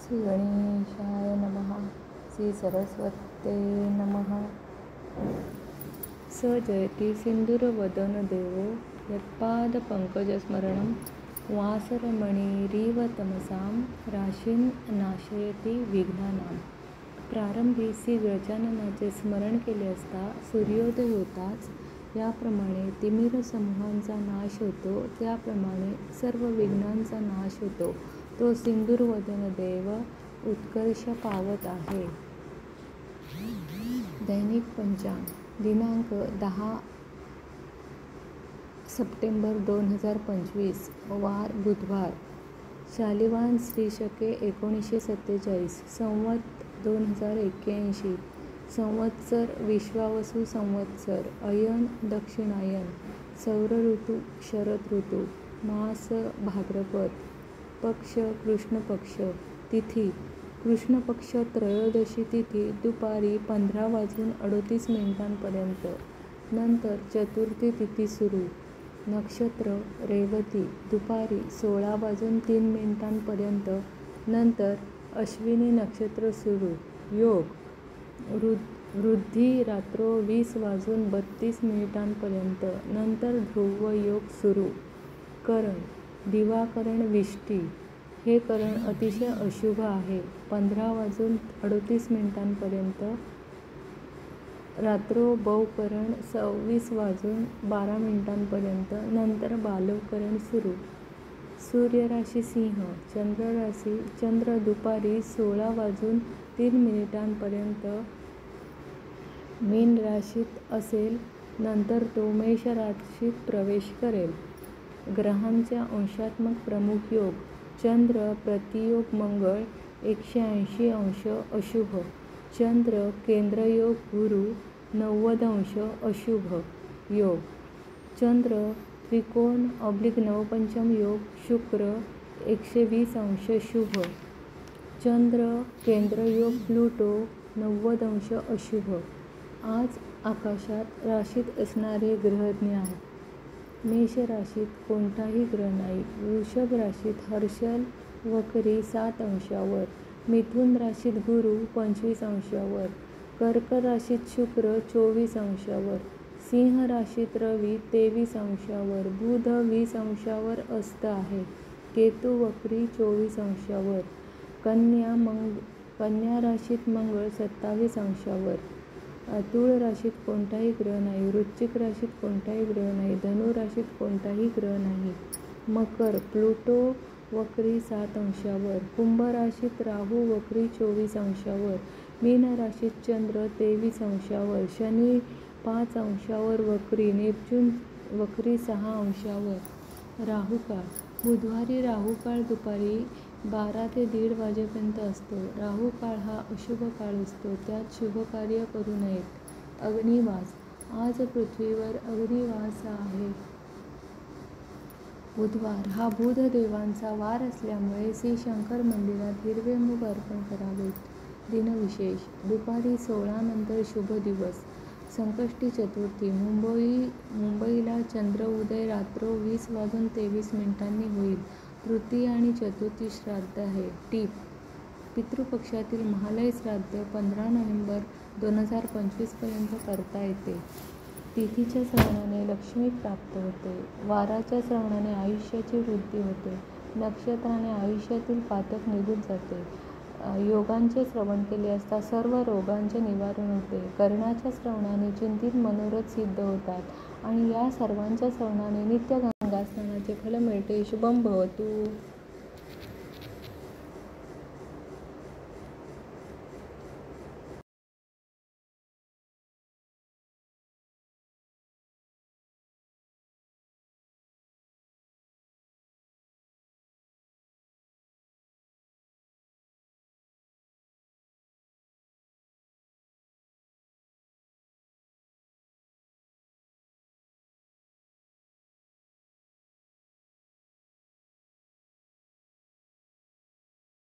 श्री गणेशाय नमः. श्री सरस्वते नमः. स जयति सिंदूरवदन देवो यत्पादपङ्कजस्मरणं वासरमणिरिव तमसां राशीं नाशयति विघ्नानां. प्रारंभी श्री गजाननाचे स्मरण केले असता सूर्योदय होताच याप्रमाणे तिमिर समूहांचा नाश होतो, त्याप्रमाणे सर्व विघ्नांचा नाश होतो. तो सिंदूरवदन देव उत्कर्ष पावत आहे. दैनिक पंचांग दिनांक 10 सप्टेंबर 2025 वार बुधवार. शालिवान श्री शके 1947 संवत 2081 संवत्सर विश्वावसु संवत्सर अयन दक्षिणायन सौर ऋतू शरद ऋतू मास भाद्रपद पक्ष कृष्ण पक्ष तिथी कृष्ण पक्ष त्रयोदशी तिथी दुपारी 15:38 पर्यंत. नंतर चतुर्थी तिथी सुरू. नक्षत्र रेवती दुपारी 16:03 पर्यंत. नंतर अश्विनी नक्षत्र सुरू. योग वृद्धी रात्र 20:32 पर्यंत. नंतर ध्रुव योग सुरू. करण दिवाकरण विष्टी. हे करण अतिशय अशुभ आहे. 15:38 पर्यंत. रात्रो बौकरण 26:12 पर्यंत. नंतर बालवकरण सुरू. सूर्य राशी सिंह. चंद्र राशी चंद्र दुपारी 16:03 पर्यंत मीन राशीत असेल. नंतर तो मेष राशीत प्रवेश करेल. ग्रहांचे अंशात्मक प्रमुख योग. चंद्र प्रतियोग मंगळ 180° अशुभ. चंद्र केंद्रयोग गुरु 90° अशुभ योग. चंद्र त्रिकोण/नवपंचम योग शुक्र 120° शुभ. चंद्र केंद्रयोग प्लुटो 90° अशुभ. आज आकाशात राशीत असणारे ग्रहज्ञान. मेष राशीत कोणताही ग्रह नाही. वृषभ राशीत हर्षल वक्री 7°वर. मिथुन राशीत गुरु 25°वर. कर्क राशीत शुक्र 24°वर. सिंह राशीत रवी 23°वर. बुध 20°वर अस्त आहे. केतू वक्री 24°वर. कन्या राशीत मंगळ 27°वर. तुळ राशीत कोणताही ग्रह नाही. वृश्चिक राशीत कोणताही ग्रह नाही. धनु राशीत कोणताही ग्रह नाही. मकर प्लुटो वक्री 7°वर. कुंभ राशीत राहू वक्री 24°वर. मीन राशीत चंद्र 23°वर. शनी 5°वर वक्री. नेपच्यून वक्री 6°वर. राहुकाळ बुधवारी राहुकाळ दुपारी 12 ते 1:30 वाजेपर्यंत असतो. राहुकाळ हा अशुभ काळ असतो. त्यात शुभ कार्य करू नयेत. अग्निवास आज पृथ्वीवर अग्निवास आहे. बुधवार हा बुधदेवांचा वार असल्यामुळे श्री शंकर मंदिरात हिरवे मूग अर्पण करावेत. दिनविशेष दुपारी 16 नंतर शुभ दिवस. संकष्टी चतुर्थी. मुंबईला चंद्र उदय रात्र 20:23 होईल. तृतीया आणि चतुर्थी श्राद्ध आहे. टीप: पितृपक्षातील महालय श्राद्ध 15 नोव्हेंबर 2025 पर्यंत करता येते. तिथीच्या श्रवणाने लक्ष्मी प्राप्त होते. वाराच्या श्रवणाने आयुष्याची वृद्धी होते. नक्षत्राने आयुष्यातील पातक निघून जाते. योगांचे श्रवण केले असता सर्व रोगांचे निवारण होते. कर्णाच्या श्रवणाने चिंतित मनोरथ सिद्ध होतात आणि या सर्वांच्या श्रवणाने नित्य गंगा स्नानाचे फल मिळते. शुभम भवतु.